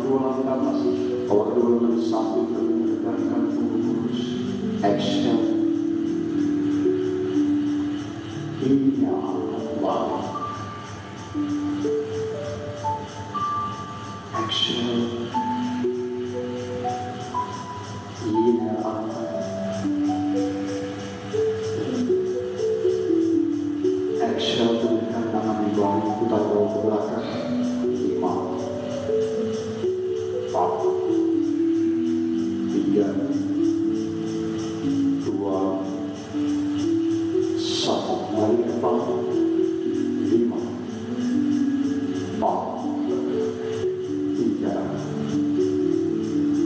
kedua langit atas, bawa kedua langit samping dan menegakkan punggung lurus. Exhale. Hingga angkat bawah. Exhale. Inhale angkat. Exhale, turunkan tangan di bawah, putar bawah ke belakang. 5, 4, 3, 2, 1. Balik ke bawah. 5, 4, 3,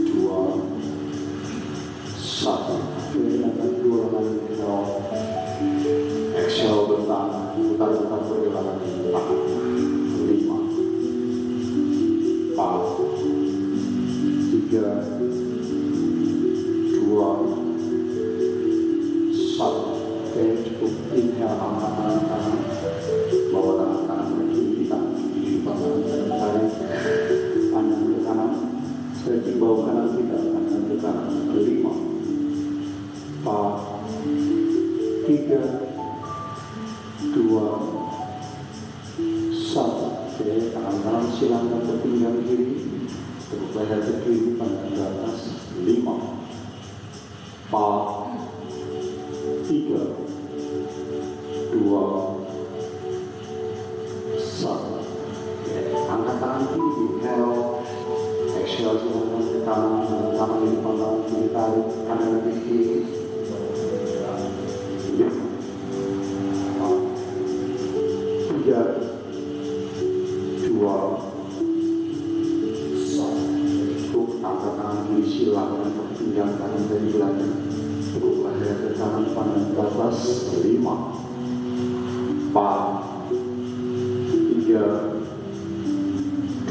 2, 1. Kehilangan dua langit ke bawah. Exhale, bertahan, putar-putar pergelangan tangan. 5, 4, 3, 2, 1. Oke, cukup. Inhale, angkat tangan, bawa tangan kanan ke kiri, tangan kiri tangan kanan, pandang ke kanan, stretching bawah kanan kita, pandang ke kanan. 5, 4, 3, 2, 1. Oke, tangan kanan silangkan ke pinggang kiri, terus leher ke kiri, pandang ke atas. 5, 4, 3, 2, 1. Oke, angkat tangan kiri, inhale. Exhale, silangkan ke kanan, tangan kiri pandang kiri, tarik kanan ke kiri. 3, 2, 1. Cukup. Angkat tangan kiri, silangkan ke pinggang kanan dari belakang, terus leher ke kanan, pandang ke atas. 5, 4, 3, 2,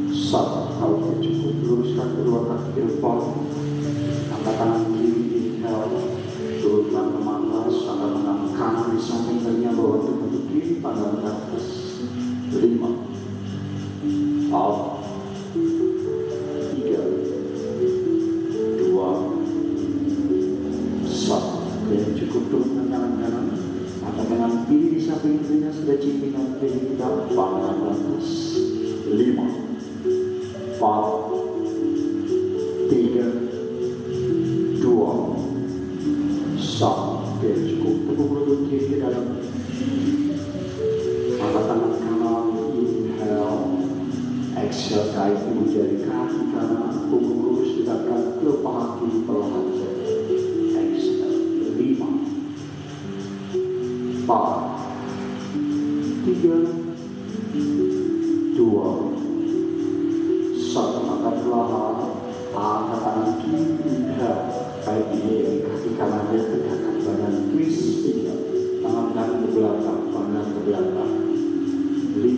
1. Oke, cukup. Luruskan kedua kaki ke depan. Angkat tangan kiri, inhale. Turunkan ke atas, angkat tangan kanan di samping telinga, bawa tubuh ke kiri, pandang ke atas. 5, 4, 3, 2, 1. Oke, cukup. Turunkan tangan kanan, angkat tangan kiri di samping telinga, sudah cipingan kiri kita, pandang ke atas. 5, 4, 3, 2, 1. Oke, cukup. Tepuk lutut kiri ke dalam. Angkat tangan kanan, inhale. Exhale, kait ibu jari kaki kanan, punggung lurus, dekatkan ke paha kiri perlahan. Exhale. 5, 4, 3, 2, 1. Angkat perlahan. Angkat tangan kiri, inhale. Kait ibu jari kaki kanannya, tegakkan badan, twist 3. Tangan kanan ke belakang, pandang ke belakang. 5,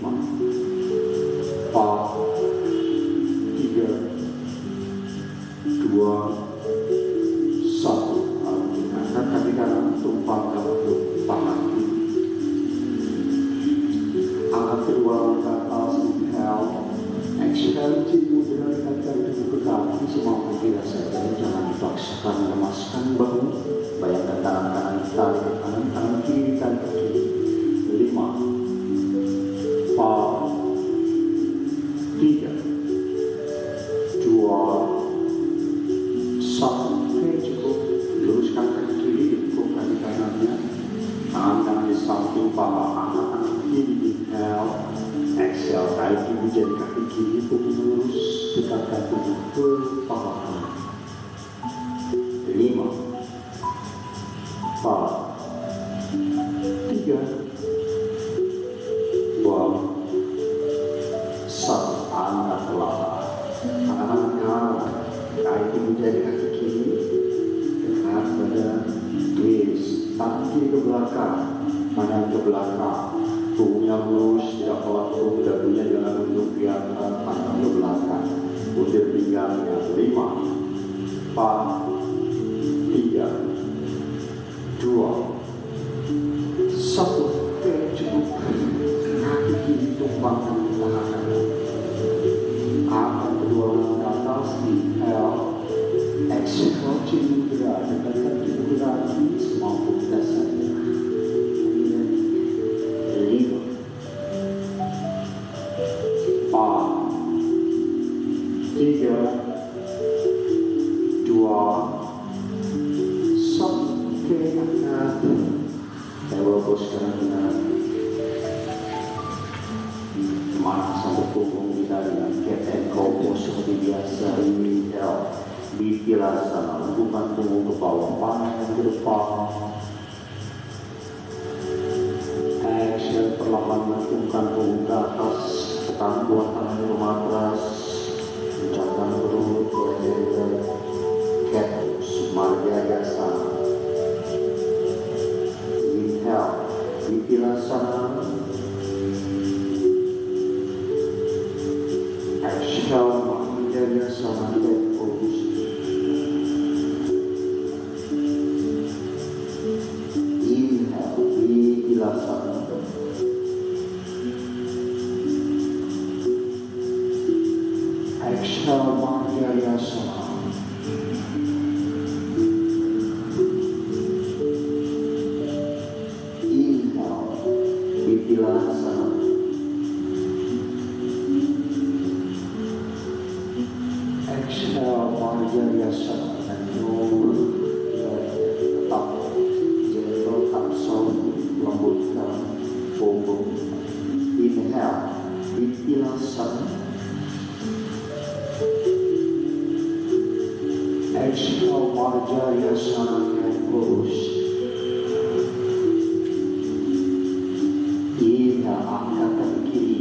4, 3, 2, 1. Angkat kaki kanan, tumpangkan ke paha kiri. Angkat kedua langkah ke atas, inhale. Exhale, cium dengan kaki tubuh ke kaki semampu kita saja. Jangan dipaksakan, lemaskan bahu. Bayangkan tangan kanan tarik ke kanan, tangan kiri tarik ke kiri. 5, 4, 3, 2, 1. Oke, cukup. Luruskan kaki kiri, ikut kaki kanannya. Tangan kanan di samping paha, angkat tangan kiri, inhale. Exhale, tarik ibu jari kaki kiri, punggung lurus, dekatkan tubuh ke paha kanan. 5, 4, 3, 2, 1. Angkat perlahan. Angkat tangan kanan, tarik ibu jari kaki kiri, dekat badan, twist. Tangan kiri ke belakang, tangan ke belakang. Punggungnya lurus, tidak melengkung, dagunya jangan nunduk di atas, pandang ke belakang. Butir pinggangnya. 5, 4, 3, 2, 1. Oke, cukup. Kaki kiri tumpangkan ke paha kanan. 4, 3, 2, 1. Oke, angkat. Level sekarang kita mana sampai punggung kita dengan cat and cow seperti biasa. Inhale, Vipilasana, lakukan punggung ke bawah, pandang ke depan. Exhale, perlahan lakukan punggung ke atas, tekan dua tangan ke matras, ucapkan perut, leher, cat, Marjayasana. Inhale, Vipilasana. Exhale, Marjayasana, cat pose. Inhale, Vipilasana. Exhale, Marjayasana. Vipilasana. Exhale, Marjayasana. And roll tetap gentle, tak soft, lembutkan punggung. Inhale, Vipilasana. Exhale, Marjayasana, and close. Angkat kaki kiri,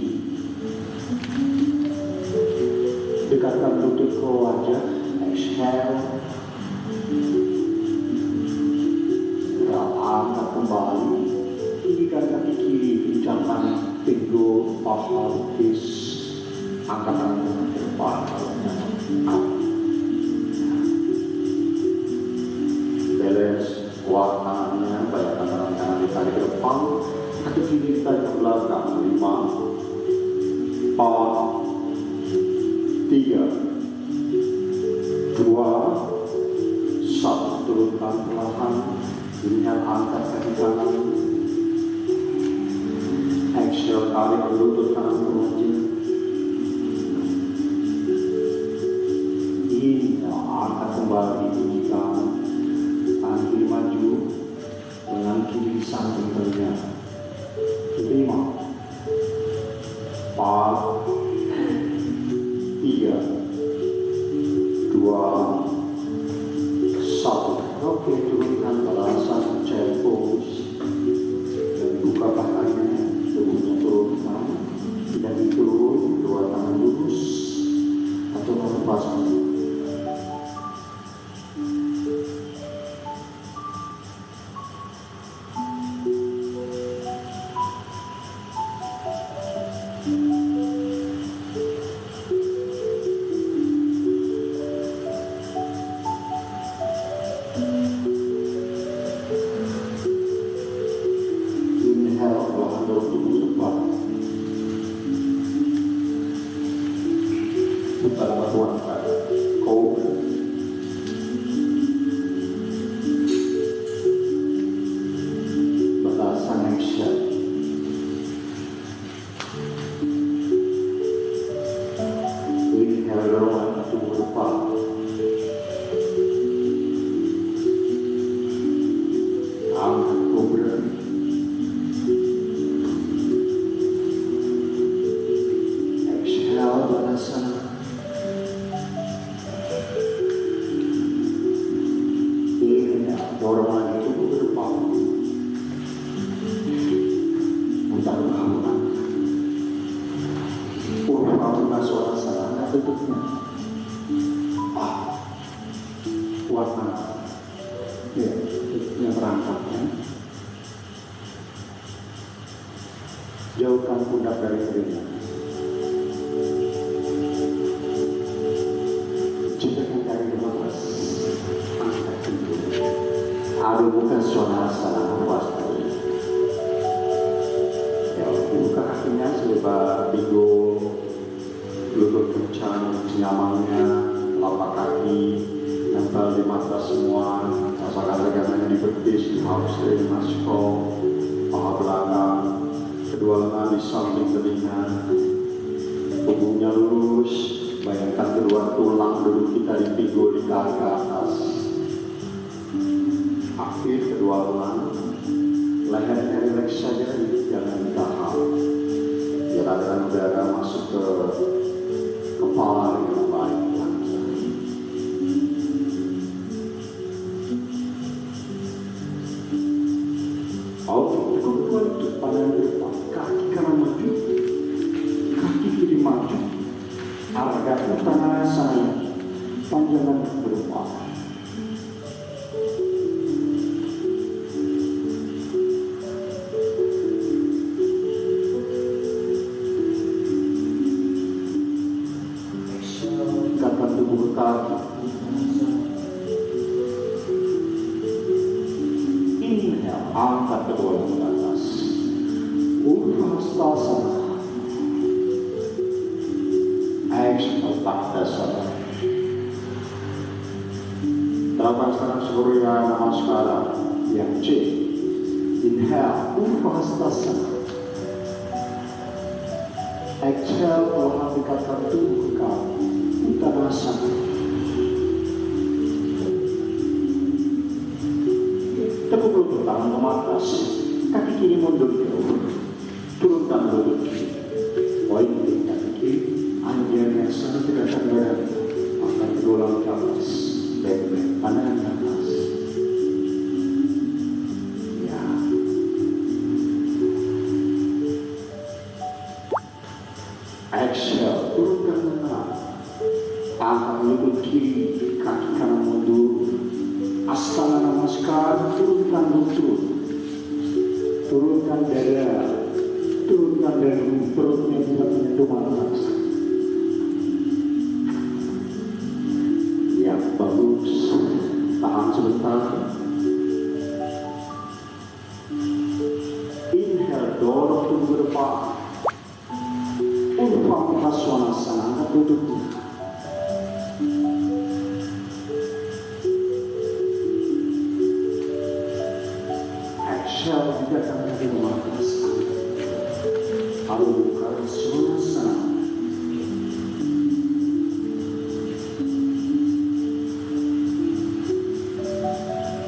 dekatkan lutut ke wajah. Exhale, angkat kembali. Tinggikan kaki kiri, kencangkan pinggul, paha, lutut. Angkat tangan ke depan, balance, kuat tangannya, bayangkan tangan kanan ditarik ke depan. Kaki kiri tarik ke belakang. 5, 4, 3, 2, 1. Turunkan perlahan. Inhale, angkat kaki kanan. Exhale, tarik lutut kanan ke wajah. Inhale, angkat kembali kaki kanan. Tangan kiri maju, lengan kiri samping telinga. 5, 4, 3, 2, 1. Oke, turunkan balasan chair pose dan buka pahanya, tubuhnya turunkan, dan turun, dua tangan lurus atau pasang. Bukan bantuan kau batasan action. Inhale, lorong tubuh depan. Angkat kobra. Exhale, batasan. Dorong lagi tubuh ke depan. Mudah banget. Purna suara sana tutupnya. Warna. Ya, tutupnya merangkaknya. Jauhkan pundak dari telinga. Ciptakan kaki ke atas. Angkat pintu. Adu bukan suasana puas tadi. Ya, buka kakinya selebar pinggul, lutut kencang, nyamannya, telapak kaki nempel di mata semua. Rasakan tegangannya di betis, di hamstring, naskol, paha belakang, kedua lengan di samping telinga, tubuh tulang dulu kita dipikul di kaki ke atas. Aktif kedua ulang. Lehernya rileks saja, jangan ditahan. Biar aliran udara masuk ke kepala dengan baik. Oke, kedua lutut pandang ke depan, kaki kanan maju, kaki kiri maju, arahkan tangan saya, panjangkan ke depan. Ikatkan tubuh ke kaki. Inhale, angkat kedua ke atas. Urvastasana. Exhale, Tadasana. Terapkan sekarang Surya Namaskara yang C. Inhale, Urvastasana. Exhale, perlahan ikatkan tubuh ke kaki. Uttanasana. Tepuk lutut tangan ke atas, kaki kiri mundur jauh, turunkan lutut kiri, poin kaki kiri, anjirnya sangat tegakkan badan, angkat kedua langkah ke atas, baik-baik, pandangan ke atas. Ya. Exhale, turunkan lengan, angkat lutut kiri, kaki kanan mundur. Astana Namaskar, turunkan lutut, turunkan dada, turunkan dari perutnya tidak menyentuh atas. Ya, bagus. Tahan sebentar. Inhale, dorong tubuh ke depan. Urvastasana, angkat lututnya. Exhale, tegakkan kaki ke atas. Urvastasana.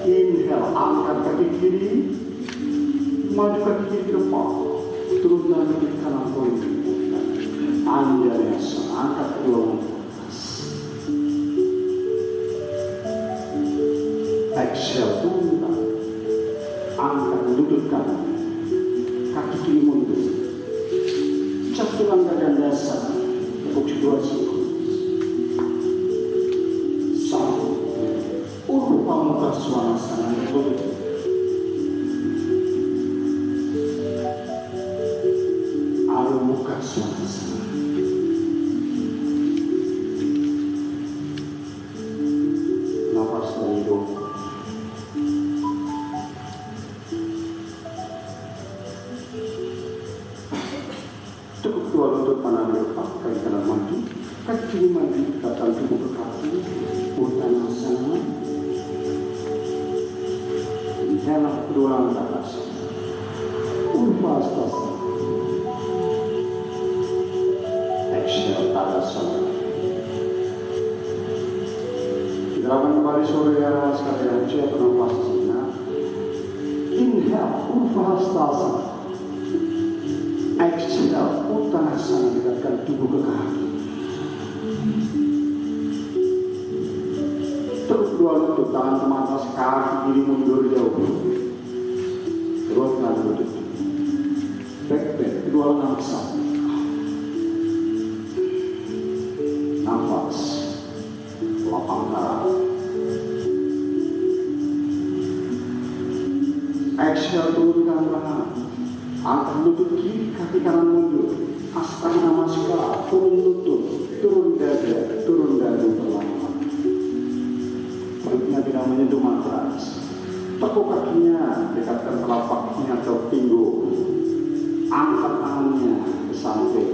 Inhale, angkat kaki kiri, maju kaki kiri ke depan, turunkan kaki kanan poin. Anjaneyasana, angkat kedua langkah ke atas. Exhale, turunkan. Angkat lutut kanan, kaki kiri mundur, chaturanga dandasana, tepuk kedua siku. Satu, Urvastasana, lutut. Arumukasana. Nafas dari hidung. Tepuk dua lutut pandang ke depan, kaki kanan maju, kaki kiri maju, ikatkan tubuh ke kaki, Uttanasana. Inhale, kedua langkah ke atas, Urvastasana. Exhale, Tadasana. Gerakan kembali Surya Namaskara yang C atau Nafasana. Inhale, Urvastasana. Exhale, Uttanasana, dekatkan tubuh ke kaki. Terus dua lutut, tangan ke atas, kaki kiri mundur jauh. Turunkan lutut. Back, kedua lengan satu. Nafas, lapang dada. Exhale, turunkan lengan. Angkat lutut kiri, kaki kanan mundur. Astana Namaskara, turun lutut, turun dada, turun dada perlahan. Perutnya tidak menyentuh matras. Tekuk kakinya, dekatkan telapaknya ke pinggul. Angkat tangannya ke samping.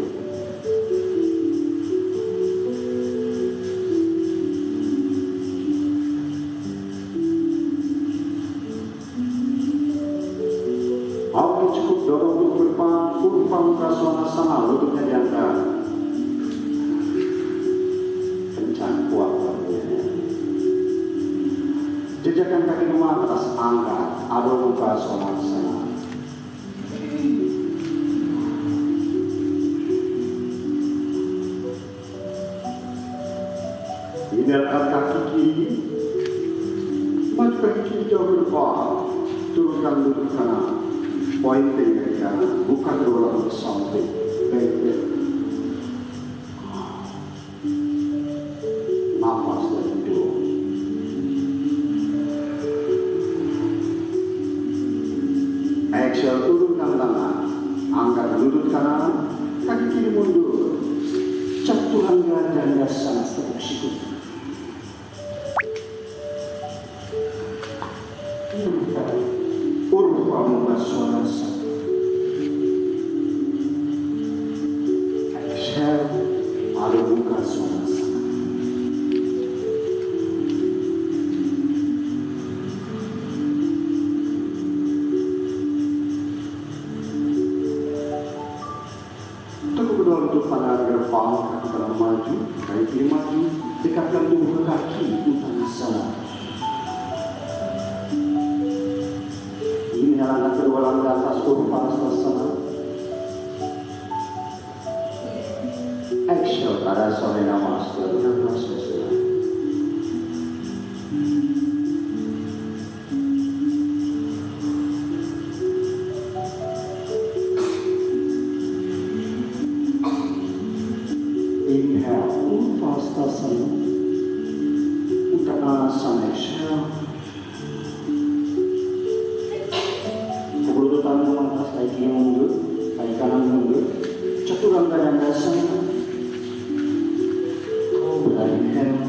Oke, cukup dorong tubuh ke depan, Urvastasana, lututnya diangkat. Kencang. Adho Mukha Svanasana. Hindarkan kaki kiri, maju kaki kiri jauh ke depan, turunkan lutut kanan, pointing ke kanan, buka kedua lutut sampai baik. Nafas dan hidup. Exhale, turunkan tangan, angkat lutut kanan, kaki kiri mundur, Chaturanga Dandasana tepuk siku. Urdhva Mukha Svanasana. Exhale, Adho Mukha Svanasana. Teguk kedua lutut pada depan, kaki kanan maju, kaki kiri maju, dekatkan tubuh ke kaki, Uttanasana. Angkat kedua langkah atas Urdhvasana. Exhale, Tadasana Namaste, Urdhvasana. Inhale, Urdhvasana. Uttanasana, exhale. Tangan atas, kaki kiri mundur, kaki kanan mundur, Chaturanga Dandasana. Cobra, inhale.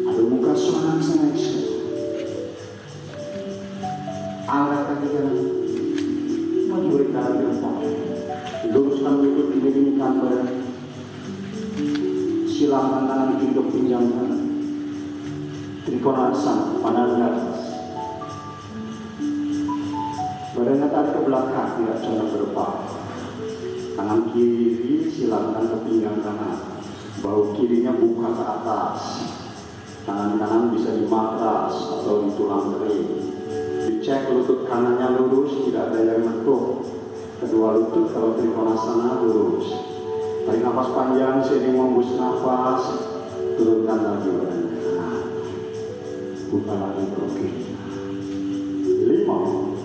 Adho Mukha Svanasana, exhale. Angkat kaki kanan, maju ke depan, luruskan lutut, miringkan badan, silangkan tangan kiri ke pinggang kanan, Trikonasana, pandang ke atas. Badannya tarik ke belakang, tidak condong ke depan. Tangan kiri silangkan ke pinggang kanan. Bahu kirinya buka ke atas. Tangan kanan bisa di matras atau di tulang kering. Dicek lutut kanannya lurus, tidak ada yang menekuk. Kedua lutut kalau Trikonasana lurus. Tarik nafas panjang, sering membus nafas. Turunkan lagi badannya. Buka lagi perut kiri. 5,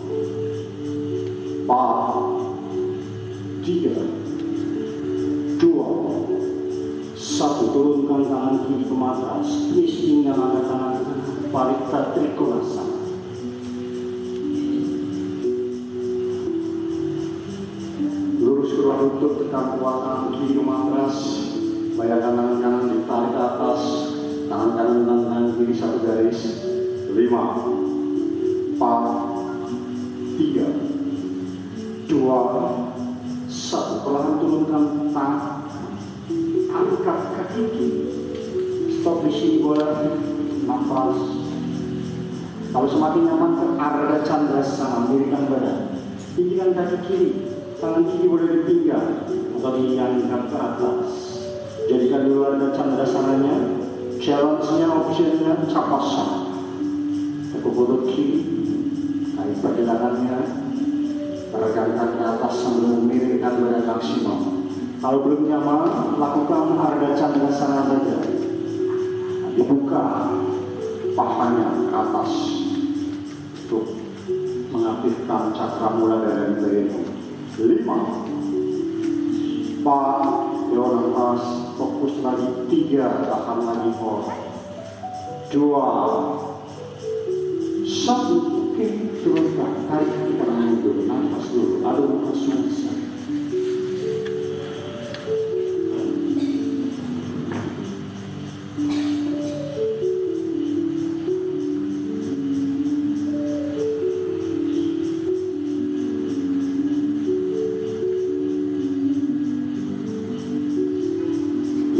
4, 3, 2, 1. Turunkan tangan kiri ke matras, twist pinggang angkat tangan kanan, Parita Trikonasana. Lurus kedua lutut, tekan kuat tangan kiri ke matras, bayangkan tangan kanan ditarik ke atas, tangan kanan dan tangan kiri satu garis. 5, 4, 3, 2, 1. Perlahan turunkan tangan, angkat kaki kiri, stop di sini, boleh nafas. Kalau semakin nyaman ke Ardha Chandrasana, miringkan badan, tinggikan kaki kiri, tangan kiri boleh di pinggang atau diangkat ke atas. Jadikan dulu Ardha Chandrasananya, challenge-nya, optionnya Chapasana. Tekuk lutut kiri, tarik pergelangannya, regangkan ke atas sambil memiringkan badan maksimal. Kalau belum nyaman, lakukan Ardha Chandrasana saja. Dibuka pahanya ke atas untuk mengaktifkan cakra muladhara di bagian. 5, 4, teor nafas, fokus lagi. 3, tahan lagi, hold. 2, 1. Oke, turunkan, tarik kaki kanan mundur, nafas dulu, Adho Mukha Svanasana.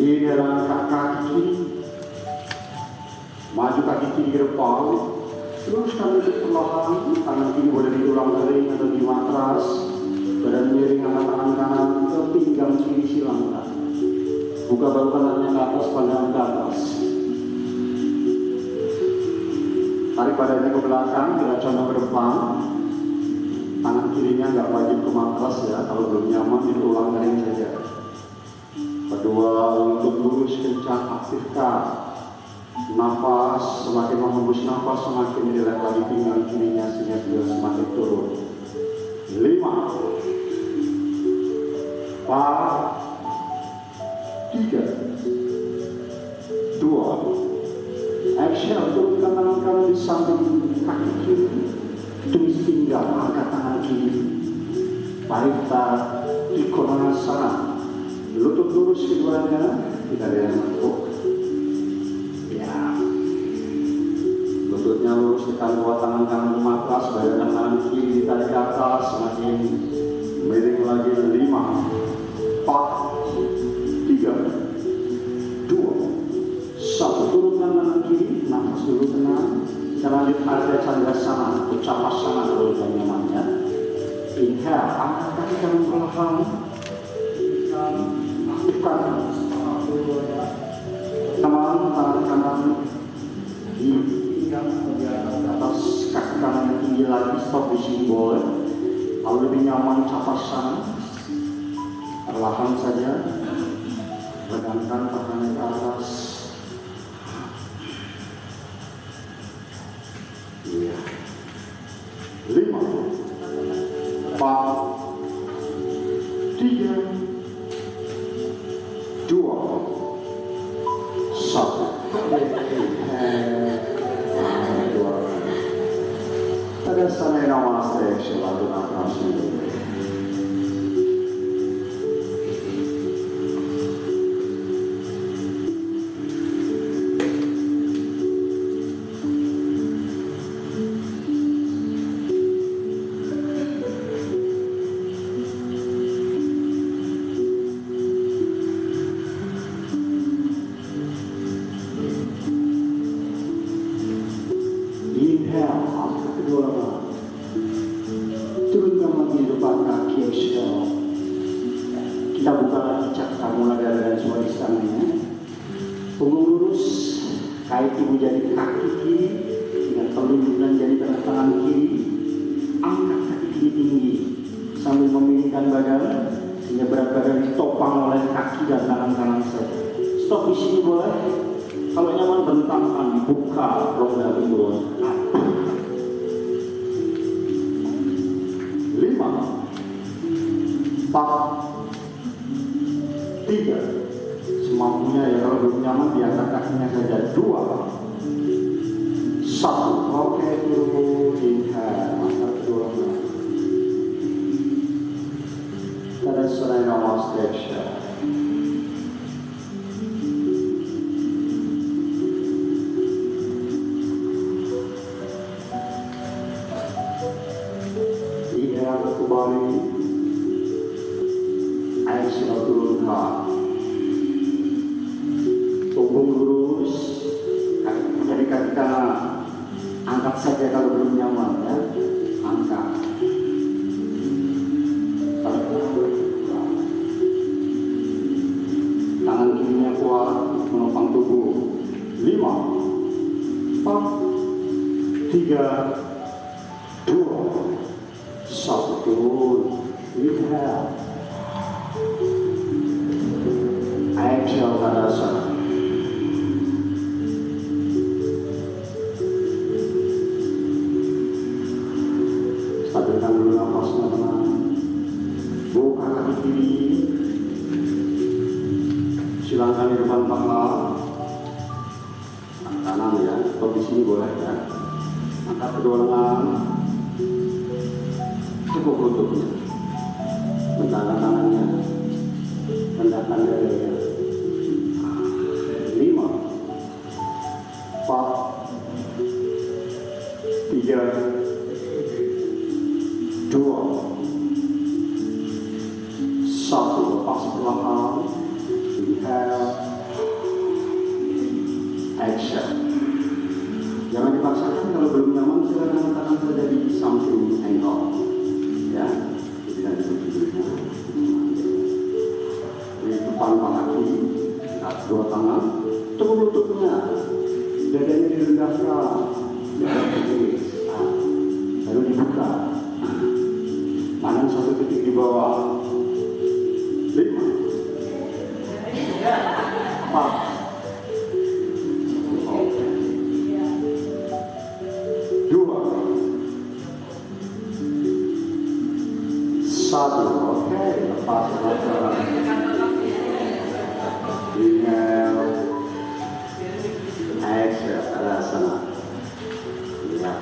Ini langkah kaki kiri, maju kaki kiri ke depan, terus kami perlahan, tangan kiri boleh di tulang kering atau di matras, badan miring, angkat tangan kanan ke pinggang kiri, silangkan. Buka bahu kanannya ke atas, pandang ke atas. Tarik badannya ke belakang, kita condong ke depan. Tangan kirinya nggak wajib ke matras ya, kalau belum nyaman diulang dari saja. Kedua, untuk lurus kencang, aktifkan nafas. Semakin menghembus nafas, semakin rileks lagi pinggang kirinya sehingga dia semakin turun. 5, 4, 3, 2, exhale. Turunkan tangan kanan di samping kaki kiri, tumis pinggang, angkat tangan kiri, Parita Trikonasana. Lutut lurus keduanya, tidak ada yang menepuk. Ya, lututnya lurus, tekan dua tangan kanan ke matras, badan tangan kiri ditarik ke atas, semakin miring lagi. 5, 4, 3, 2, 1. Turunkan tangan kiri, nafas dulu tenang. Kita lanjut Ardha Chandrasana, Uccapasana kalau lebih nyamannya. Inhale, angkat kaki kanan perlahan. Aktifkan tangan kanan di pinggang di atas kaki kanan yang tinggi lagi. Stop di sini boleh. Kalau lebih nyaman Chapasana, perlahan saja regangkan tangannya ke atas. Iya. 5, 4, 3, 2, 1. Tadasana Namaste, Shiladuna Prasna. Inhale, angkat kedua tangan. Turunkan lagi depan kaki, exhale. Kita buka lagi cakra muladhara dan swadhisthana. Punggung lurus, kait ibu jari kaki kiri, dengan telunjukan jari tengah tangan kiri. Angkat kaki kiri tinggi sambil memilihkan badan sehingga berat badan ditopang oleh kaki dan tangan kanan saja. Stop di sini boleh. Kalau nyaman bentangkan, dibuka rongga pinggul. 5, 4, 3, semampunya ya. Kalau belum nyaman diangkat kakinya saja. 2, 1. Oke, turun. Inhale, angkat kedua tangan. Tadasana Namaste. Kembali, exhale, turunkan. Punggung lurus, dari kaki kanan angkat saja kalau belum nyaman ya. Angkat. Tangan kirinya kuat menopang tubuh. 5, 4, 3, 2, 1. Turun. Inhale. Exhale, Tadasana. Stabilkan dulu nafasnya tenang. Buka kaki kiri. Silangkan di depan kepala. Kanan ya, atau di sini boleh ya. Angkat kedua lengan. Cukup lututnya, bentangkan tangannya, rendahkan dadanya. 5, 4, 3, 2, 1. Lepas perlahan. Inhale, exhale. Jangan dipaksakan. Kalau belum nyaman silakan tangan saja di samping ankle. Ya, tidak ditutup. Di depan kaki, dua tangan, tepuk lututnya, dadanya direndahkan, Lalu dibuka. Tangan satu titik di bawah. 5, 4. Satu, oke, lepas lepas. Inhale, exhale, ada sana. Ya.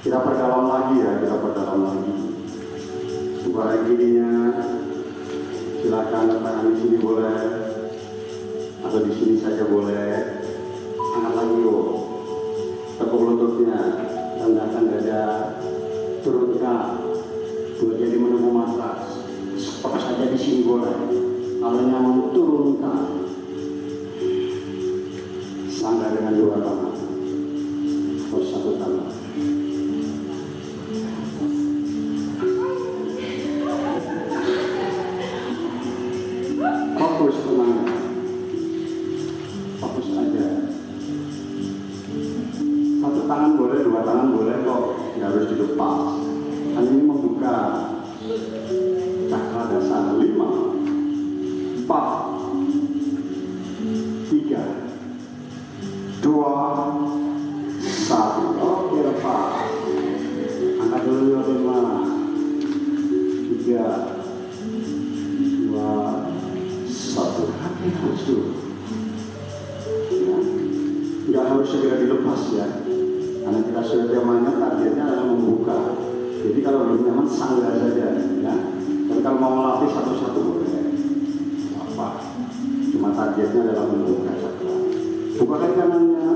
Kita perdalam lagi ya, kita perdalam lagi. Supaya gininya, silakan tangan di sini boleh, atau di sini saja boleh. Angkat lagi yuk, tekuk lututnya, rendahkan dada. Turunkan, boleh jadi menunggu mata, apa saja di sini boleh. Kalau nyaman turunkan, sangga dengan dua tangan, atau satu tangan. Fokus tenang, fokus aja. Satu tangan boleh, dua tangan boleh kok. Nggak harus dilepas. Hal ini membuka cakra dasar. 5, 4, 3, 2, 1. Oke, lepas. Angkat dulu 5, 3, 2, 1. Hati khusus. Ya. Nggak harus segera dilepas ya. Karena kita sudah zamannya targetnya adalah membuka. Jadi kalau belum nyaman sanggah saja, ya. Dan kalau mau melatih satu-satu boleh. Apa? Cuma targetnya adalah membuka cakra. Buka kaki kanannya.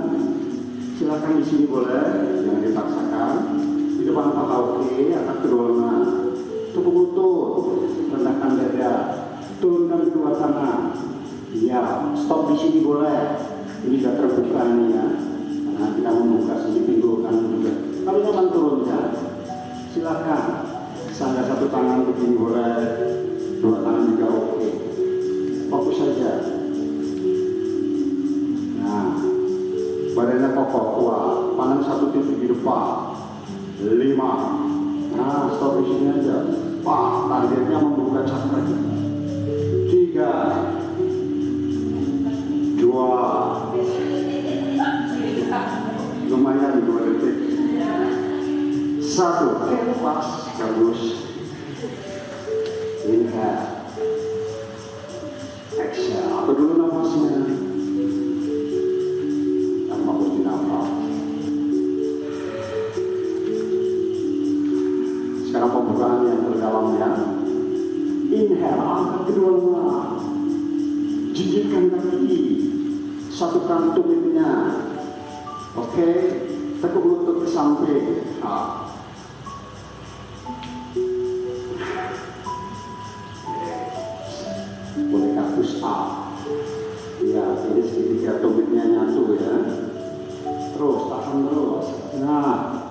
Silakan di sini boleh, jangan dipaksakan. Di depan kepala oke, angkat kedua lengan. Tekuk lutut, rendahkan dada, turunkan kedua tangan. Ya, stop di sini boleh. Ini sudah terbuka nih ya. Nah, kita membuka sini pinggul kanan juga. Kalau nyaman turunkan, silakan. Sangga satu tangan begini boleh, dua tangan juga oke. Fokus saja. Nah, badannya kokoh kuat. Pandang satu titik di depan. 5. Nah, stop di sini aja. Targetnya membuka cakra kita. 3, 2. Lumayan 2 detik. 1. Oke, lepas. Bagus. Inhale. Exhale. Atur dulu nafasnya. Tanpa kunci nafas. Sekarang pembukaan yang terdalam ya. Inhale. Angkat kedua lengan. Jinjitkan kaki. Satu kantung itunya. Oke, tekuk lutut ke samping. Boleh kakus up. Ya, ini segitiga tumitnya nyatu ya. Terus, tahan terus. Nah,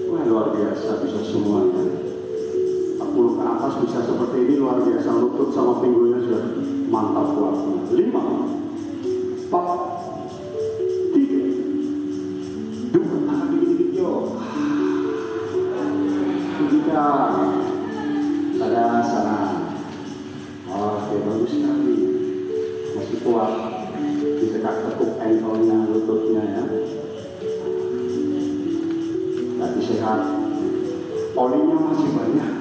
wah luar biasa bisa semuanya. 40 ke atas bisa seperti ini luar biasa. Lutut sama pinggulnya sudah mantap kuatnya. 5, 4, 3. Ada sana. Oke, bagus sekali. Masih kuat. Disekat tekuk ankle-nya, lututnya ya. Tapi sehat. Polinya masih banyak.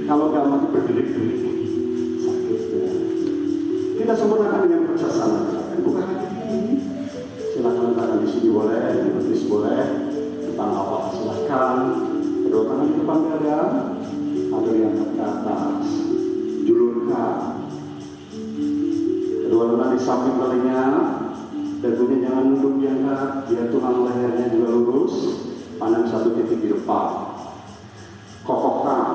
Kalau nggak masih berdelik-delik, sakit ya. Kita sempurnakan dengan percasana. Bukan lagi ini. Silakan letakkan di sini boleh, di betis boleh. Tentang apa silakan. Kedua tangan di depan dada, atau diangkat ke atas, julurkan. Kedua lengan di samping telinga, dagunya jangan nunduk diangkat, biar tulang lehernya juga lurus. Pandang satu titik di depan. Kokokkan,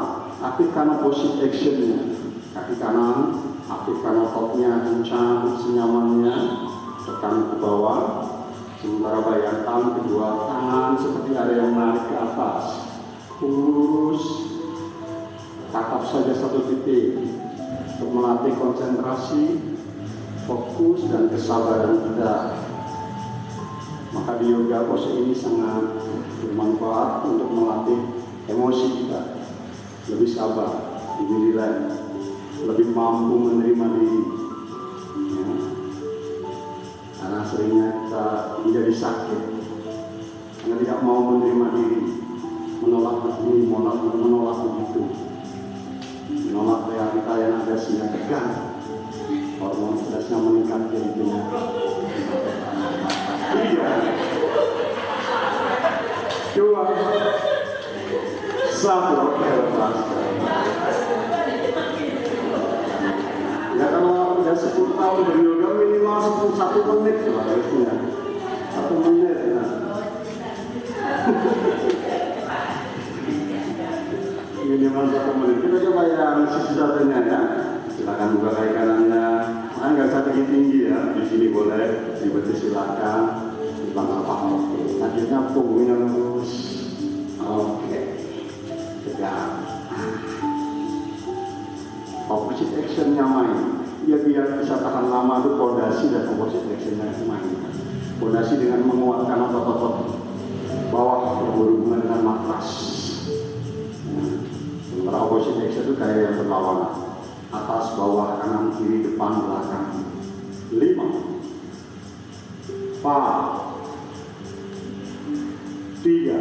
aktifkan positive actionnya. Kaki kanan, aktifkan ototnya, kencang, senyamannya, tekan ke bawah. Sementara bayangkan kedua tangan seperti ada yang menarik ke atas. Lurus, tatap saja satu titik untuk melatih konsentrasi, fokus dan kesabaran kita. Maka di yoga pose ini sangat bermanfaat untuk melatih emosi kita, lebih sabar, lebih rileks, lebih mampu menerima diri. Ya. Karena seringnya kita menjadi sakit, karena tidak mau menerima diri, menolak ini, menolak begitu, menolak realita yang ada sehingga tegang, hormon stresnya meningkat jadinya. Iya. Dua, satu, oke, lepas. Ya kalau udah 10 tahun dari yoga minimal 1 menit lah harusnya. 1 menit ya. Minimal 1 menit. Kita coba yang sisi satunya ya. Silakan buka kaki kanannya. Nggak usah tinggi-tinggi ya. Di sini boleh, di betis silakan. Di bangka apa? Akhirnya punggungnya lurus. Oke. Tegak. Opposite action-nya main. Ya biar bisa tahan lama itu pondasi dan opposite action-nya main. Pondasi dengan menguatkan otot-otot bawah berhubungan dengan matras. Sementara opposite action itu kayak yang berlawanan. Atas, bawah, kanan, kiri, depan, belakang. 5, 4, 3,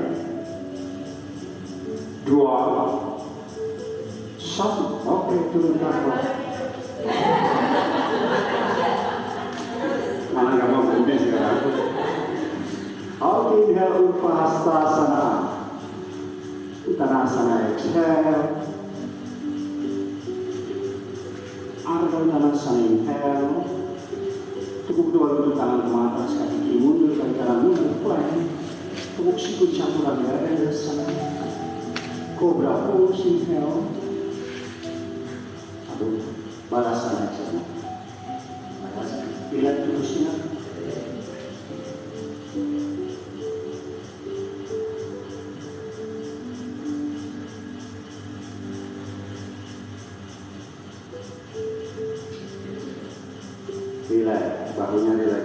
2, 1. Oke, turunkan. Mana nggak mau berhenti sekarang? Oke, inhale Upasthasana. Uttanasana exhale. Ardha Uttanasana inhale. Tekuk kedua lutut tangan ke atas, kaki kiri mundur, kaki kanan mundur, plank. Tekuk siku chaturanga sana. Cobra pose inhale. Balasana exhale. Lihat terusnya. Relax, bahunya relax.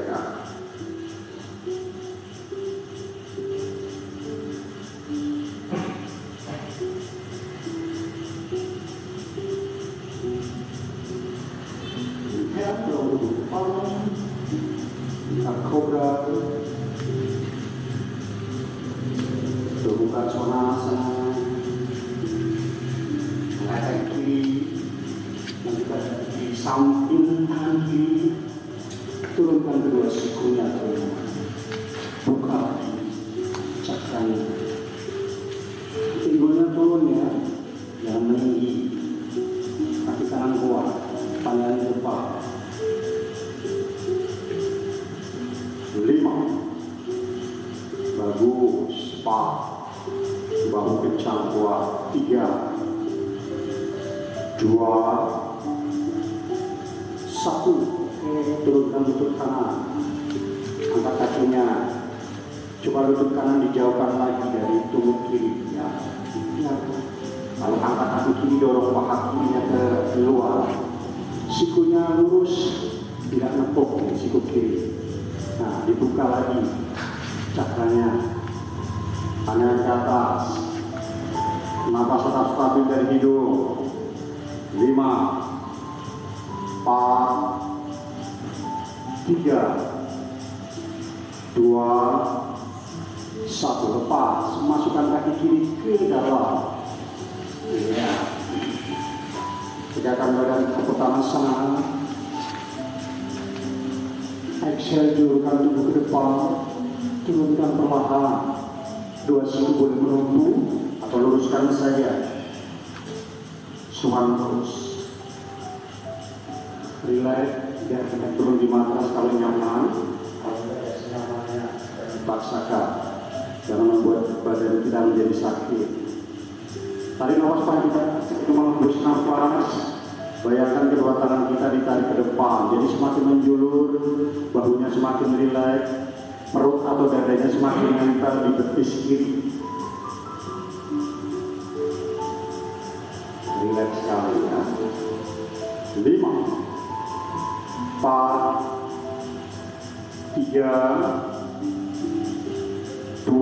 Cobra, terbuka sonasana, angkat kiri, angkat kiri samping tangan kiri, turunkan kedua sikunya turun, buka cakranya, pinggulnya turun ya, jangan meninggi, kaki kanan kuat, tangan depan. 5, bagus, 4, bahu kencang kuat, 3, 2, 1. Turunkan lutut kanan, angkat kakinya, coba lutut kanan dijauhkan lagi dari tumit kiri ya. Lalu angkat kaki kiri, dorong paha kirinya ke luar, sikunya lurus, tidak nepuk siku kiri. Nah, dibuka lagi cakranya, tangan ke atas, napas tetap stabil dari hidung. 5, 4, 3, 2, 1. Lepas, masukkan kaki kiri ke dalam. Ya. Tegakkan badan ke Uttanasana. Exhale, julurkan tubuh ke depan, turunkan perlahan. Dua siku boleh menunggu atau luruskan saja. Suman terus. Relax, biar kita turun di matras kalau nyaman. Kalau tidak senyamannya, paksakan. Jangan membuat badan kita menjadi sakit. Tarik nafas panjang, itu menghembus nafas. Bayangkan kedua tangan kita ditarik ke depan, jadi semakin menjulur, bahunya semakin rileks, perut atau dadanya semakin nempel di betis kiri. Rileks sekali ya. 5, 4, 3, 2,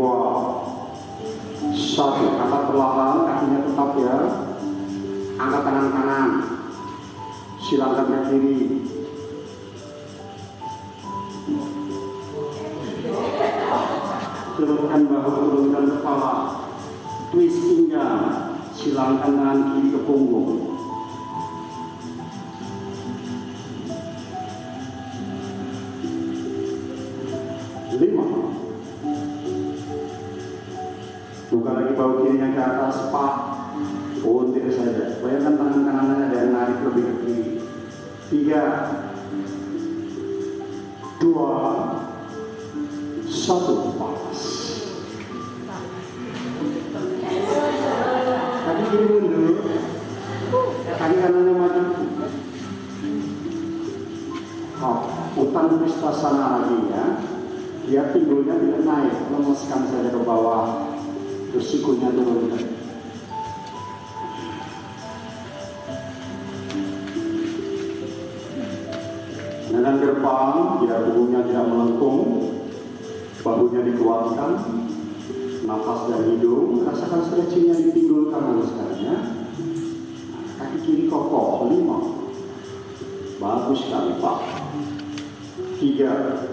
1. Angkat perlahan, kakinya tetap ya. Angkat tangan kanan, silakan ke kiri. Turunkan bahu, turunkan kepala. Twist pinggang, silakan tangan kiri ke punggung. 5. Buka lagi bahu kirinya ke atas, Pak. Puntir saja. Bayangkan tangan kanannya ada yang narik lebih ke kiri. 3, 2, 1, pas. Kaki kiri mundur, kaki kanannya maju. Utang Kristasana lagi ya. Dia pinggulnya tidak naik, lemaskan saja ke bawah, terus sikunya turunkan. Dengan ke depan, biar tubuhnya tidak melengkung, bahunya dikeluarkan, nafas dari hidung, rasakan stretchingnya di pinggul kanan sekarang ya. Kaki kiri kokoh, 5. Bagus sekali Pak. 3,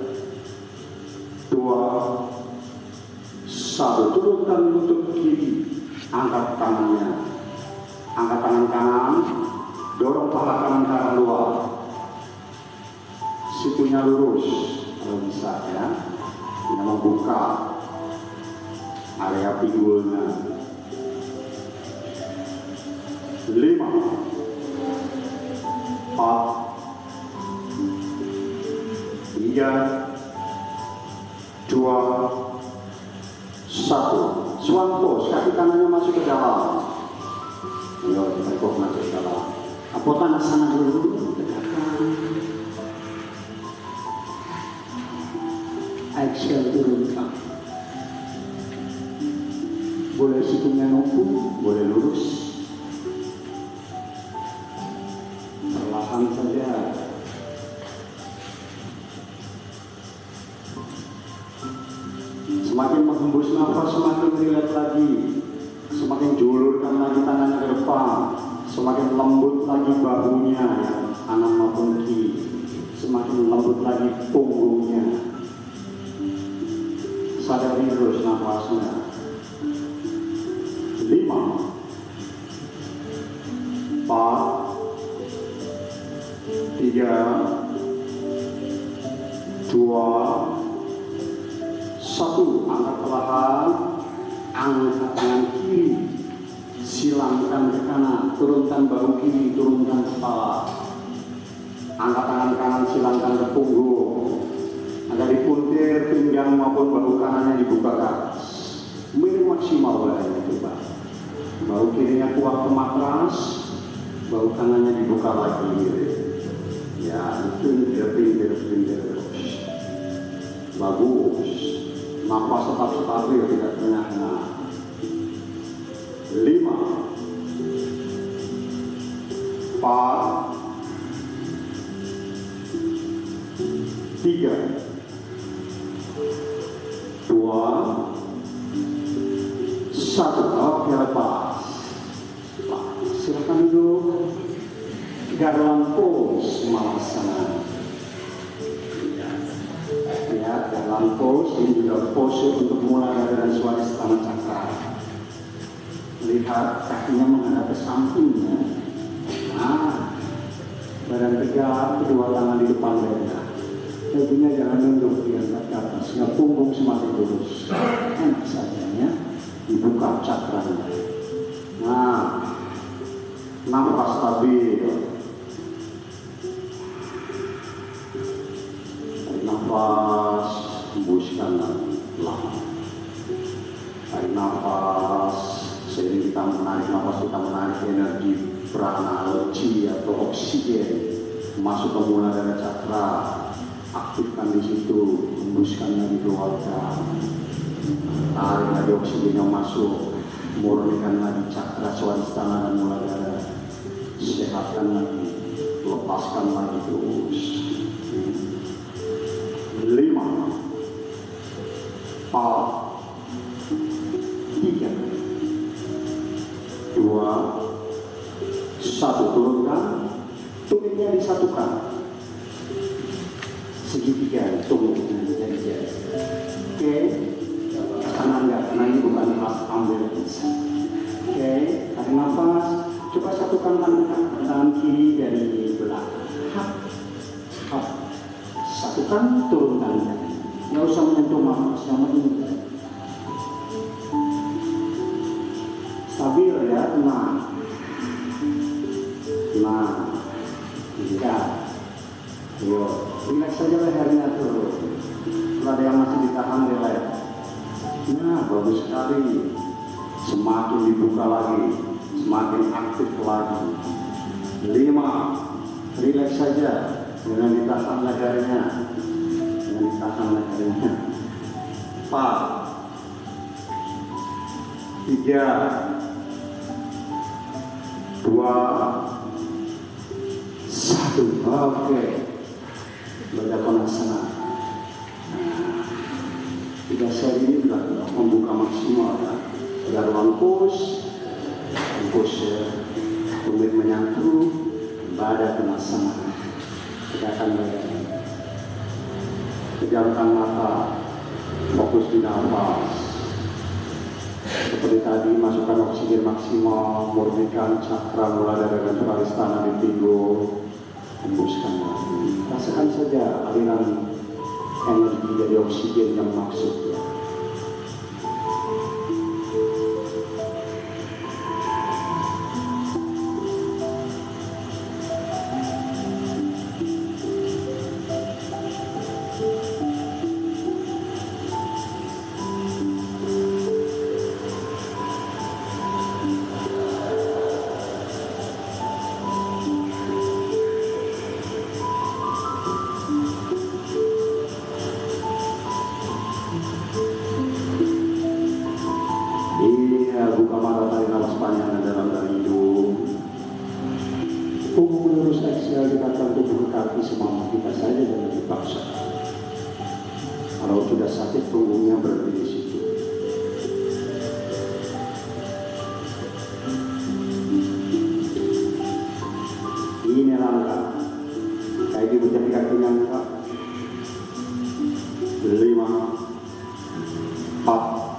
2, 1. Turunkan lutut kiri, angkat tangannya, angkat tangan kanan, dorong paha kanan ke arah luar, sikunya lurus kalau bisa ya. Tidak membuka area pinggulnya. 5, 4, 3, 2, 1. Swan pose, kaki kanannya masuk ke dalam. Ayo kita kok masuk ke dalam. Apotanasana dulu, tegakkan. Exhale, turunkan. Boleh sikunya nongku, boleh lurus. Perlahan saja. Semakin menghembus nafas, semakin rileks lagi. Semakin julurkan lagi tangannya ke depan. Semakin lembut lagi bahunya, ya, kanan maupun kiri. Semakin lembut lagi punggungnya. Sadari terus nafasnya. 5, 4, 3, 2, 1. Angkat perlahan, angkat tangan kiri, silangkan ke kanan, turunkan bahu kiri, turunkan kepala. Angkat tangan kanan, silangkan ke punggung. Agar dipuntir pinggang maupun bahu kanannya dibuka ke atas. Minim maksimal boleh coba. Bahu kirinya kuat ke matras, bahu kanannya dibuka lagi. Ya, itu pinggir terus. Bagus. Nafas tetap stabil, tidak terengah-engah. 5, 4, 3, 2, 1. Oke, lepas. Silakan duduk. Garland pose, malasana. Ya, dalam pose ini juga pose untuk Muladhara dan Swadhisthana Cakra. Lihat kakinya menghadap ke sampingnya. Nah, badan tegak, kedua tangan di depan dada. Dagunya jangan nunduk, diangkat ke atas, sehingga punggung semakin lurus. Enak saja ya, dibuka cakranya. Nah, nafas stabil. Nafas, hembuskan pelan. Tarik nafas, seiring kita menarik nafas, kita menarik energi prana, chi atau oksigen masuk ke Muladhara Cakra. Aktifkan di situ, hembuskan lagi, keluarkan. Tarik lagi oksigennya masuk, murnikan lagi cakra Swadhisthana dan Muladhara. Sehatkan lagi, lepaskan lagi terus. 5, 4, satu, turunkan, tumitnya disatukan, segitiga tumitnya jadi jari. Oke, kanan enggak, karena ini bukan ambil. Oke, tarik nafas, coba satukan tangan kiri dari belakang. Hap, satukan, turunkan. Nggak usah menyentuh mama sama ini. Stabil ya, tenang. Nah, tiga. Ayo, relax saja lehernya tuh. Kalau ada yang masih ditahan relax. Nah, bagus sekali. Semakin dibuka lagi, semakin aktif lagi. 5, relax saja dengan ditahan lehernya. 4, 3, 2, 1. Oke, Baca Konasana. 3 seri ini sudah membuka maksimal ya. Ada ruang push tumit menyatu, Baca Konasana. Kita akan bayar. Pejamkan mata, fokus di nafas. Seperti tadi, masukkan oksigen maksimal, murnikan cakra mulai dari ventralistana di pinggul, hembuskan lagi. Rasakan saja aliran energi dari oksigen yang maksudnya. Buka mata, tarik nafas panjang dalam dari hidung. Punggung lurus, exhale, dekatkan tubuh ke kaki semampu kita saja dan dipaksa. Kalau sudah sakit, punggungnya berhenti di situ. Ini langkah. Kayak ibu jari kakinya angkat. 5, 4,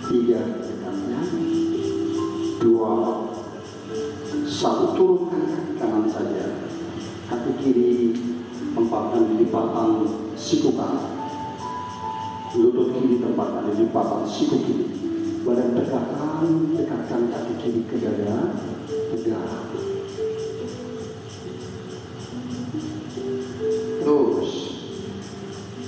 3, 2, 1, turunkan kaki kanan saja. Kaki kiri tempatkan di lipatan siku kanan. Lutut kiri tempatkan di lipatan siku kiri. Badan tegakkan, dekatkan kaki kiri ke dada, tegak. Terus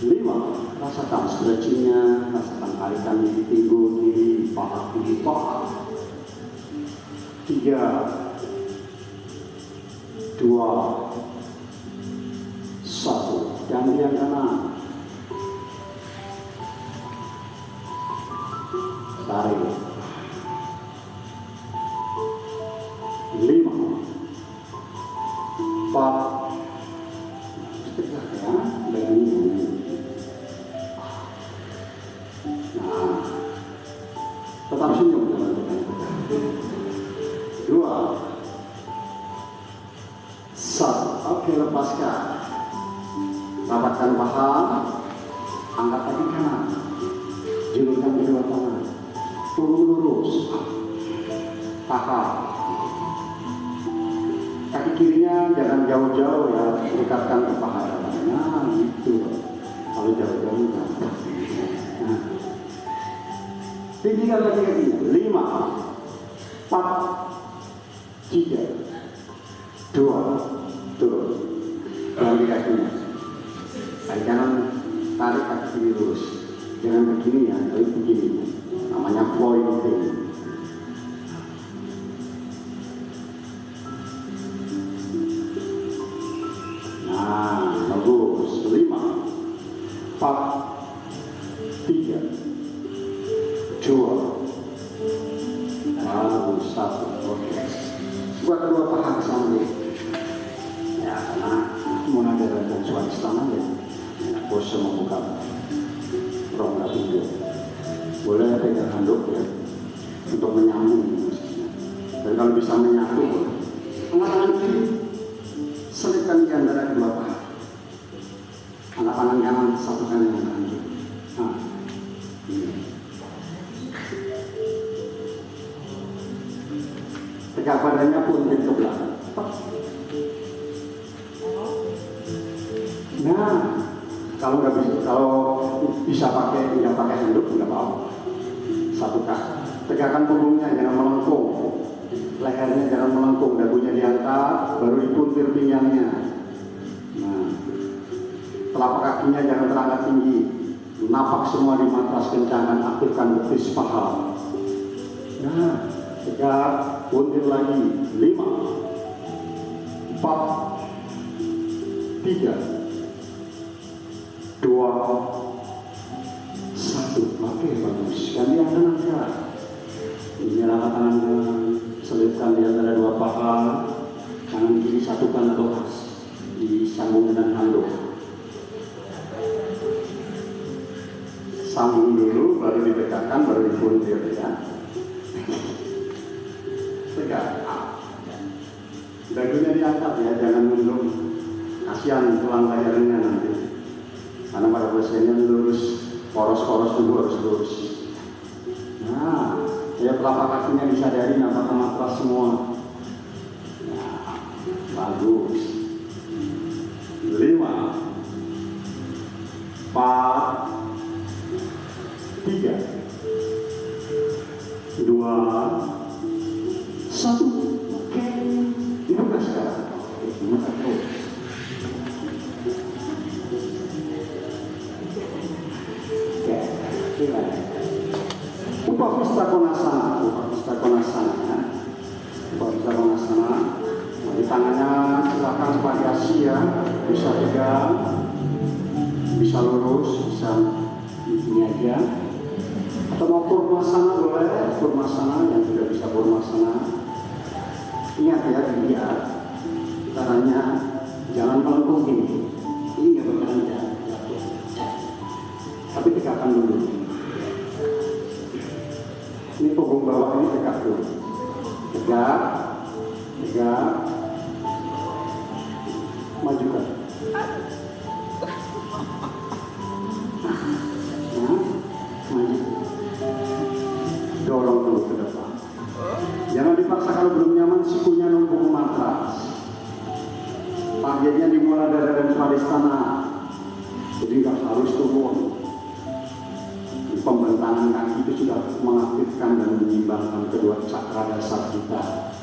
5, rasakan stretchingnya, rasakan tarikan di pinggul kiri, paha kiri, paha. 3, 2, 1, ganti yang kanan. Tarik. 5, 4, tegak ya, begini. Nah, tetap senyum teman-teman. 2, 1, oke, lepaskan. Rapatkan paha, angkat kaki kanan, julurkan kedua tangan, punggung lurus, paha. Kaki kirinya jangan jauh-jauh ya, dekatkan ke paha. Nah, gitu. Kalau jauh-jauh nah. Tinggikan lagi kakinya. 5, 4, 3, 2, turun. Ganti kakinya. Kaki kanan tarik, kaki kiri lurus. Jangan begini ya, tapi begini. Namanya pointing. Nah, bagus. 5, 4, 3, 2, bagus. 1, oke. Buat kedua paha ke samping. Ya, karena Mona dan Swadhisthana ya, pose membuka rongga pinggul. Boleh pegang handuk ya, untuk menyambung. Dan kalau bisa menyatu. Angkat tangan kiri, selipkan di antara kedua paha. Angkat tangan kanan, satukan dengan tangan kiri. Nah, ini. Tegak badannya puntir ke belakang. Nah, kalau bisa pakai tidak pakai handuk nggak apa-apa. Satu kaki. Tegakkan punggungnya, jangan melengkung. Lehernya jangan melengkung, dagunya diangkat, baru dipuntir pinggangnya. Nah, telapak kakinya jangan terangkat tinggi. Napak semua di matras kencangkan, aktifkan betis paha. Nah, tegak, puntir lagi. 5, 4, 3, 2, 1. Oke, bagus. Gantian kanan ya. Ini angkat tangan kanan, selipkan di antara dua paha. Tangan kiri satukan atau disambung dengan handuk. Sambung dulu, baru ditegakkan, baru dipuntir ya. Tegak. Dagunya diangkat ya, jangan nunduk. Kasihan tulang layarnya nanti. Karena pada posisinya lurus, poros-poros tubuh harus lurus. Nah, ya telapak kakinya disadari nampak matras semua. Nah, bagus. 5, 4, 3, 2, 1. Oke, dibuka sekarang. Dibuka terus. Upavista Konasana, Upavista Konasana ya. Upavista Konasana. Di tangannya silakan variasi ya, bisa tegak, bisa lurus, bisa ini aja. Atau mau Purmasana boleh, Purmasana yang tidak bisa Purmasana. Ingat ya, dilihat caranya, jangan melengkung gini. Ini nggak bakalan jatuh. Tapi tegakkan dulu. Ini punggung bawah ini tegak dulu. Tegak, tegak, majukan. Nah, maju. Dorong dulu ke depan. Jangan dipaksa kalau belum nyaman, sikunya numpuk matras. Targetnya dimulai dari Swadhisthana. Jadi nggak harus turun. Pembentangan kaki itu sudah mengaktifkan dan menyimbangkan kedua cakra dasar kita.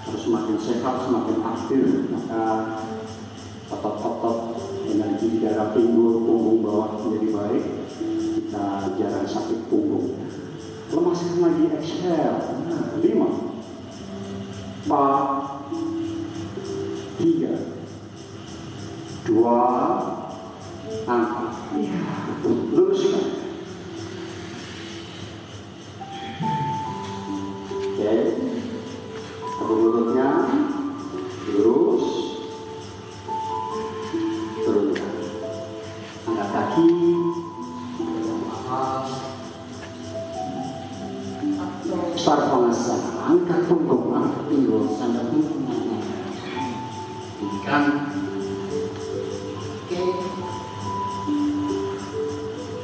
Harus semakin sehat, semakin aktif, maka otot-otot energi di daerah pinggul, punggung bawah menjadi baik. Kita jarang sakit punggung. Lemaskan lagi, exhale. 5, 4, 3, 2, angkat. Luruskan. Oke, aku lututnya lurus, turunkan, angkat kaki, Sarvanasana, angkat punggung, angkat pinggul, sampai punggung, ikan. Oke,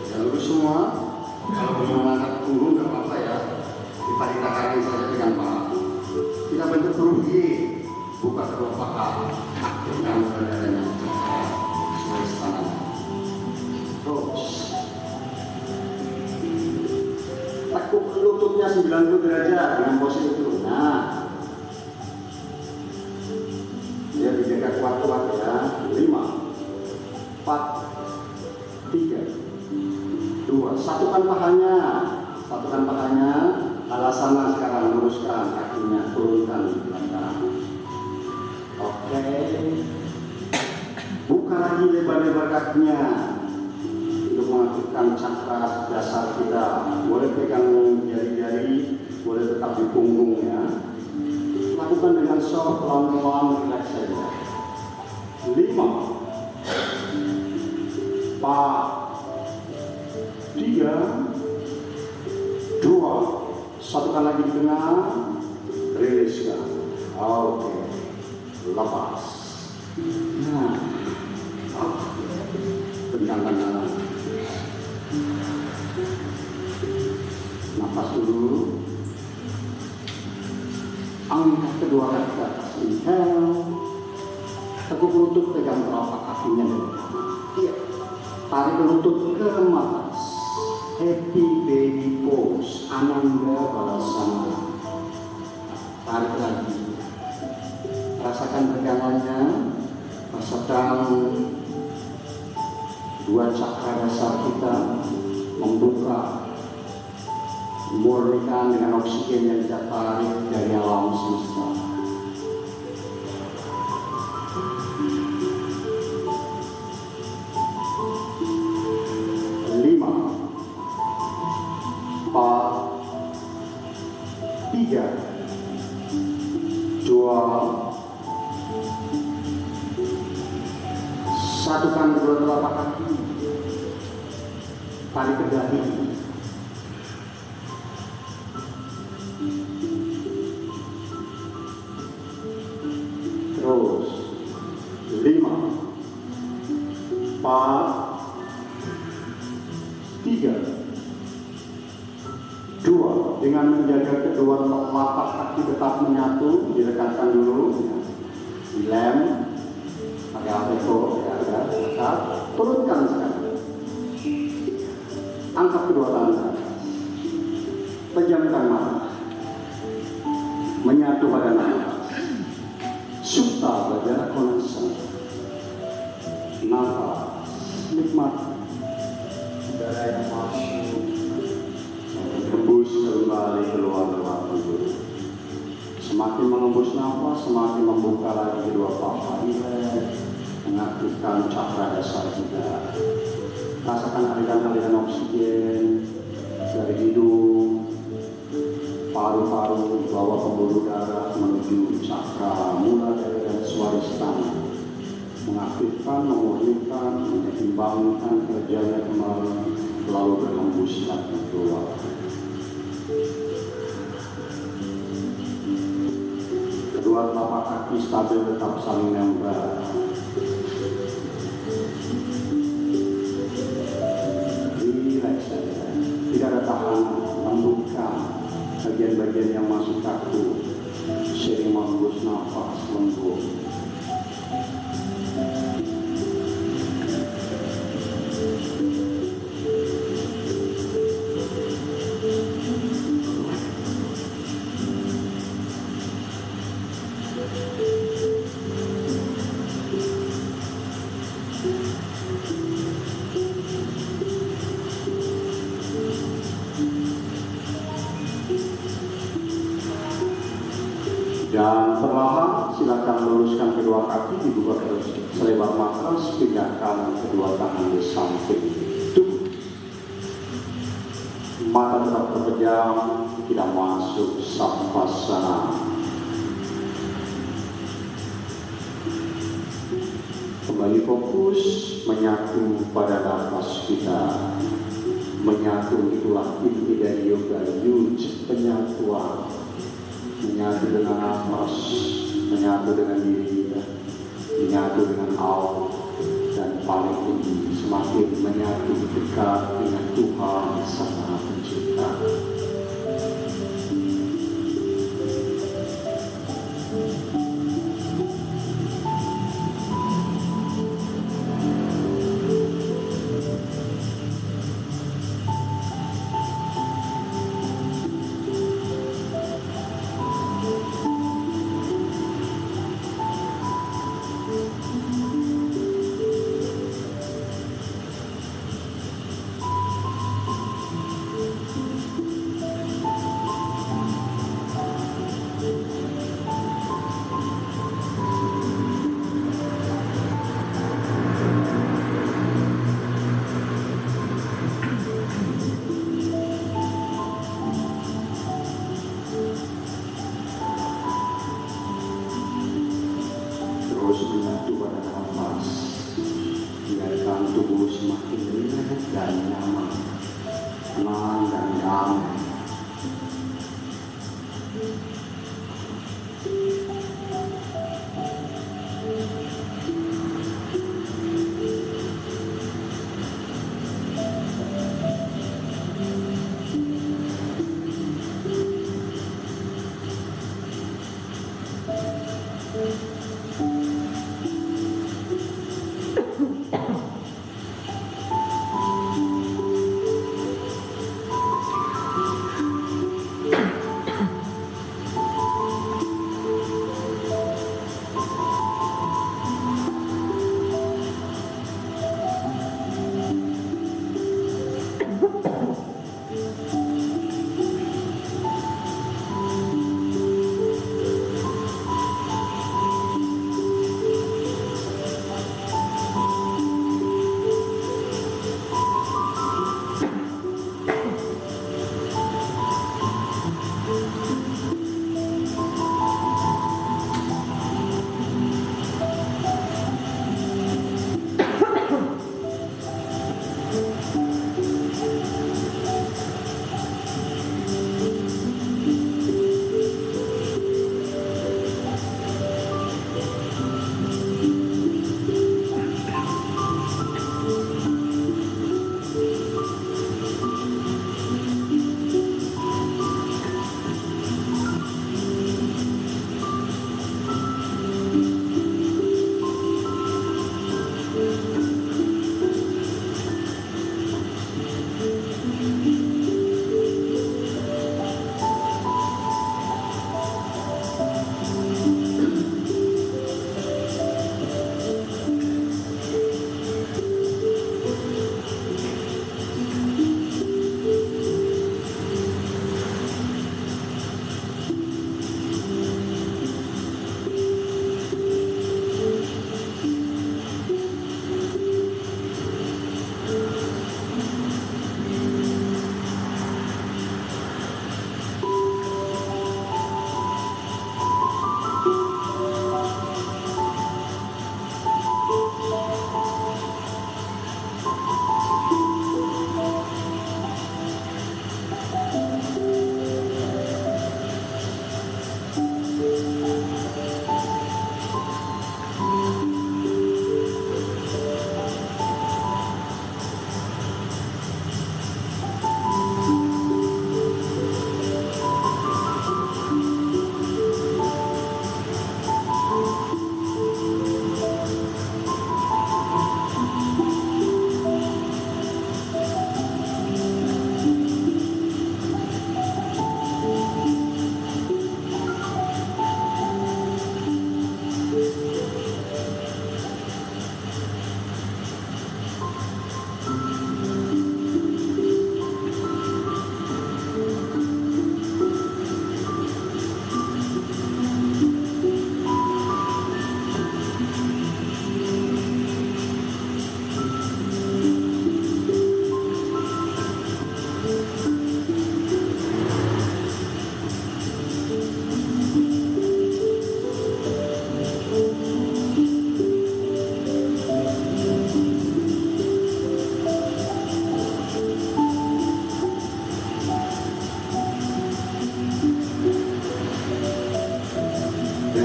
ya lurus semua. Kalau belum angkat punggung nggak apa-apa ya. Kita kaki saja dengan paha. Kita bentuk huruf G, buka kedua paha, aktifkan badannya. Swadhisthana. Terus tekuk lututnya 90 derajat dengan posisi itu. Nah, dia dijaga kuat-kuat ya. 5, 4, 3, 2, satukan pahanya, satukan pahanya. Halasana sekarang, luruskan kakinya, turunkan di belakang. Oke. Buka lagi lebar-lebar kakinya untuk mengaktifkan cakra dasar kita. Boleh pegang jari-jari, boleh tetap di punggung ya. Lakukan dengan soft, pelan-pelan, relax saja. 5, 4, 3, 2, satukan lagi di tengah, lepas. Nah, kencangkan dalam. Nafas dulu. Angkat kedua kaki ke atas. Inhale. Tekuk lutut, pegang telapak kakinya dari kanan. Iya. Tarik lutut ke atas. Happy baby pose. Ananda Balasana. Tarik lagi. Rasakan pegangannya. Rasakan dua cakra dasar kita membuka, memurnikan dengan oksigen yang kita tarik dari alam semesta. Satukan kedua telapak kaki, tarik ke dahi. Terus 5, 4, 3, 2. Dengan menjaga kedua telapak kaki tetap menyatu, direkatkan dulu, dilem pakai alpeko, ya, turunkan sekarang. Angkat kedua tangan ke atas. Pejamkan mata. Menyatu pada nafas. Supta Bajara Konasana. Nafas. Nikmat. Udara yang masuk. Tembus kembali keluar lewat mulut. Semakin mengembus nafas, semakin membuka lagi kedua paha. Mengaktifkan cakra dasar kita. Rasakan aliran-aliran oksigen dari hidung, paru-paru, bawah pembuluh darah menuju cakra mula dan swaristhana. Mengaktifkan, memulihkan, menyeimbangkan kerjanya kembali, lalu berhembus lagi keluar. Kedua telapak kaki stabil tetap saling nempel. Tidak ada tahanan, lembutkan bagian-bagian yang masih kaku, sering menghembus nafas lembut. Dan perlahan silakan luruskan kedua kaki, dibuka terus selebar matras, pindahkan kedua tangan di samping tubuh. Mata tetap terpejam, tidak masuk savasana. Kembali fokus, menyatu pada nafas kita. Menyatu itulah inti dari yoga yuj, penyatuan. Menyatu dengan nafas, menyatu dengan diri kita, menyatu dengan Allah, dan paling tinggi semakin menyatu dekat dengan Tuhan Sang Pencipta. Terus menyatu pada nafas, biarkan tubuh semakin rileks dan nyaman, tenang dan damai.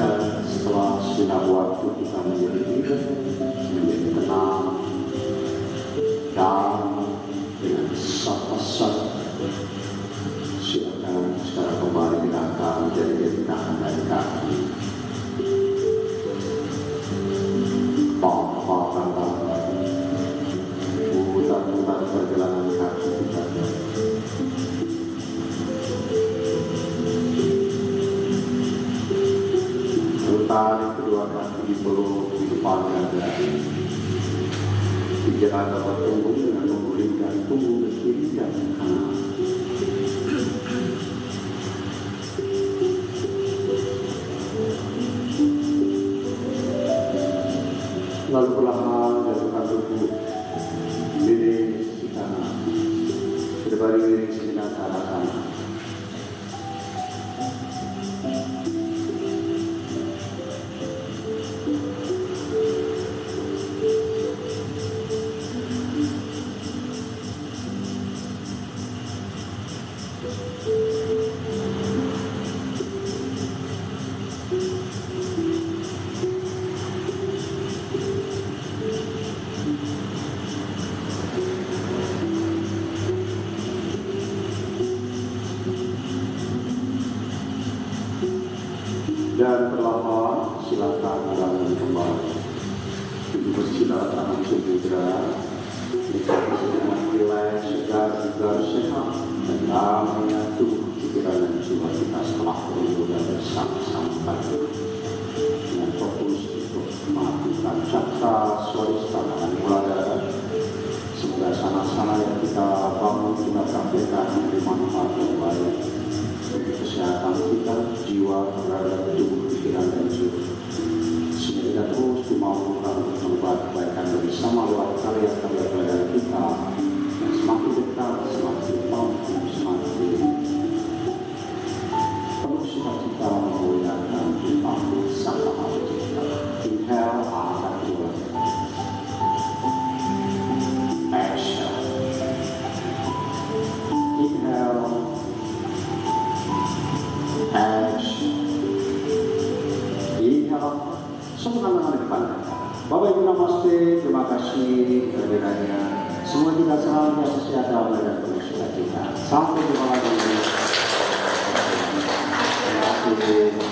Dan setelah sejenak waktu kita menjadi tenang dan dengan satu-satu, silakan secara kembali kita akan menjadi tangan dari kaki. Putar-putar perjalanan kaki kita. Tarik kedua kaki di peluk di depan dada. Pikiran dapat tumbuh dengan memulihkan tubuh ke kiri dan kanan. Lalu perlahan jatuhkan tubuh miring di sisi kanan. Berbalik miring sejenak ke arah kanan. Dan perlahan silakan bangun kembali. Bersilakan samudra, nikmati sejenak rileks, segar sehat, dan damainya tubuh pikiran dan jiwa kita setelah beryoga bersama-sama tadi. Dengan fokus untuk melakukan cakra swadhisthana dan muladhara. Semoga sana-sana yang kita bangun kita praktekkan menjadi manfaat yang baik bagi kesehatan kita, jiwa, raga, tubuh, pikiran, dan jiwa. Sehingga kita terus dimampukan untuk membuat kebaikan bersama lewat karya-karya pelajaran kita yang semakin dekat, semakin mampu, semakin penuh sukacita memuliakan Tuhan Sang Maha Pencipta. Inhale, angkat dua. Exhale. Inhale. Inhale. Semua tangan depan. Bapak Ibu namaste, terima kasih kehadirannya. Semua kita selalu sehat dalam dan penuh sukacita. Sampai jumpa lagi.